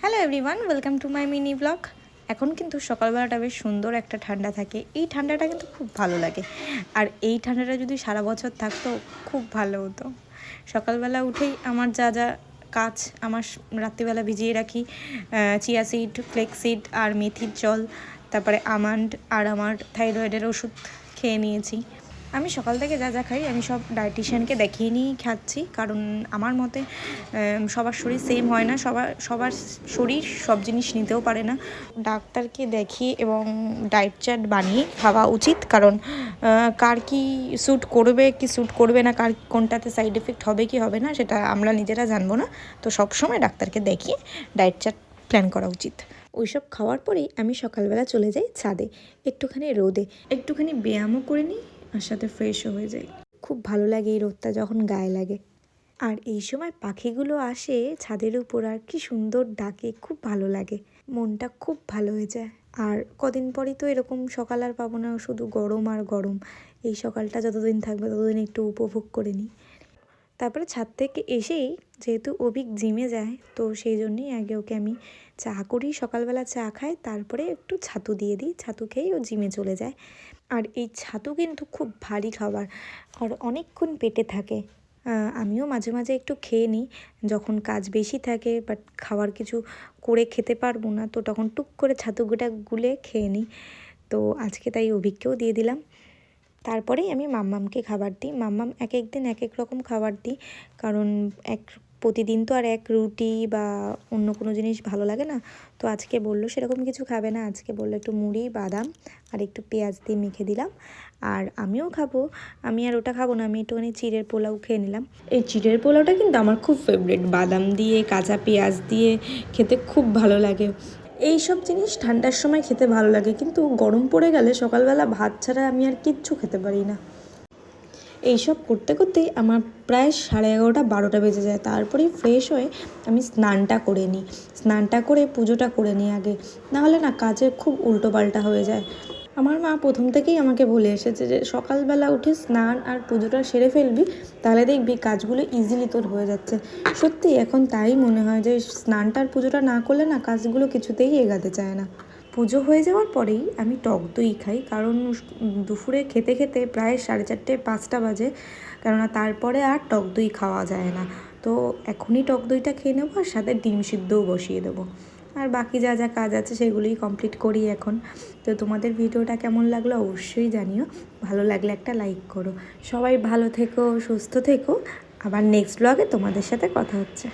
Hello everyone, welcome to my mini blog. এখন কিন্তু সকালবেলাটা বেশ সুন্দর একটা ঠান্ডা থাকে। এই ঠান্ডাটা কিন্তু খুব ভালো লাগে, আর এই ঠান্ডাটা যদি সারা বছর থাকতো খুব ভালো হতো। সকালবেলা উঠেই আমার যা যা কাজ, আমার রাত্রিবেলা ভিজিয়ে রাখি চিয়া সিড, ফ্লেক্স সিড আর মেথির জল, তারপরে আমন্ড আর আমার থাইরয়েডের ওষুধ খেয়ে নিয়েছি। আমি সকাল থেকে যা যা খাই আমি সব ডায়েটিশিয়ানকে দেখিয়ে নিয়েই খাচ্ছি, কারণ আমার মতে সবার শরীর সেম হয় না, সবার শরীর সব জিনিস নিতেও পারে না। ডাক্তারকে দেখিয়ে এবং ডায়েট চার্ট বানিয়ে খাওয়া উচিত, কারণ কার কি স্যুট করবে কি স্যুট করবে না, কার কোনটাতে সাইড এফেক্ট হবে কি হবে না সেটা আমরা নিজেরা জানবো না। তো সবসময় ডাক্তারকে দেখিয়ে ডায়েট চার্ট প্ল্যান করা উচিত। ওইসব খাওয়ার পরেই আমি সকালবেলা চলে যাই ছাদে, একটুখানি রোদে, একটুখানি ব্যায়ামও করে নিই আর সাথে ফ্রেশও হয়ে যাই। খুব ভালো লাগে এই রোদটা যখন গায়ে লাগে। আর এই সময় পাখিগুলো আসে ছাদের উপর আর কি সুন্দর ডাকে, খুব ভালো লাগে, মনটা খুব ভালো হয়ে যায়। আর কদিন পরই তো এরকম সকাল আর পাবো না, শুধু গরম আর গরম। এই সকালটা যতদিন থাকবে ততদিন একটু উপভোগ করে নিই। তারপরে ছাদ থেকে এসেই যেহেতু অভিক জিমে যায়, তো সেই জন্যই আগে ওকে আমি চা করি, সকালবেলা চা খাই, তারপরে একটু ছাতু দিয়ে দিই, ছাতু খেয়েই ও জিমে চলে যায়। আর এই ছাতু কিন্তু খুব ভারী খাবার আর অনেকক্ষণ পেটে থাকে। আমিও মাঝে মাঝে একটু খেয়ে নিই যখন কাজ বেশি থাকে, বাট খাবার কিছু করে খেতে পারবো না, তো তখন টুক করে ছাতুগুটা গুলে খেয়ে নিই। তো আজকে তাই অভিককেও দিয়ে দিলাম। তারপরেই আমি মাম্মামকে খাবার দিই। মাম্মাম এক এক দিন এক এক রকম খাবার দিই, কারণ প্রতিদিন তো আর এক রুটি বা অন্য কোনো জিনিস ভালো লাগে না। তো আজকে বললো সেরকম কিছু খাবে না, আজকে বললো একটু মুড়ি, বাদাম আর একটু পেঁয়াজ দিয়ে মেখে দিলাম। আর আমিও খাবো, আমি আর ওটা খাবো না, আমি একটুখানি চিড়ের পোলাও খেয়ে নিলাম। এই চিড়ের পোলাওটা কিন্তু আমার খুব ফেভারিট, বাদাম দিয়ে কাঁচা পেঁয়াজ দিয়ে খেতে খুব ভালো লাগে। এই সব জিনিস ঠান্ডার সময় খেতে ভালো লাগে, কিন্তু গরম পড়ে গেলে সকালবেলা ভাত ছাড়া আমি আর কিচ্ছু খেতে পারি না। এইসব করতে করতেই আমার প্রায় 11:30 12টা বেজে যায়। তারপরেই ফ্রেশ হয়ে আমি স্নানটা করে নিই, স্নানটা করে পুজোটা করে নিই আগে, নাহলে না কাজে খুব উল্টোপাল্টা হয়ে যায়। আমার মা প্রথম থেকেই আমাকে বলে এসেছে যে সকালবেলা উঠে স্নান আর পুজোটা সেরে ফেলবি, তাহলে দেখবি কাজগুলো ইজিলি তোর হয়ে যাচ্ছে। সত্যি এখন তাই মনে হয় যে স্নানটা আর পুজোটা না করলে না কাজগুলো কিছুতেই এগাতে চায় না। পুজো হয়ে যাওয়ার পরেই আমি টক দই খাই, কারণ দুপুরে খেতে খেতে প্রায় 4:30 5টা বাজে, কেননা তারপরে আর টক দই খাওয়া যায় না। তো এখনই টক দইটা খেয়ে নেবো আর সাথে ডিম সিদ্ধও বসিয়ে দেবো। আর বাকি যা যা কাজ আছে সেগুলোই কমপ্লিট করি এখন। তো তোমাদের ভিডিওটা কেমন লাগলো অবশ্যই জানিও, ভালো লাগলে একটা লাইক করো। সবাই ভালো থেকো, সুস্থ থেকো, আবার নেক্সট ব্লগে তোমাদের সাথে কথা হচ্ছে।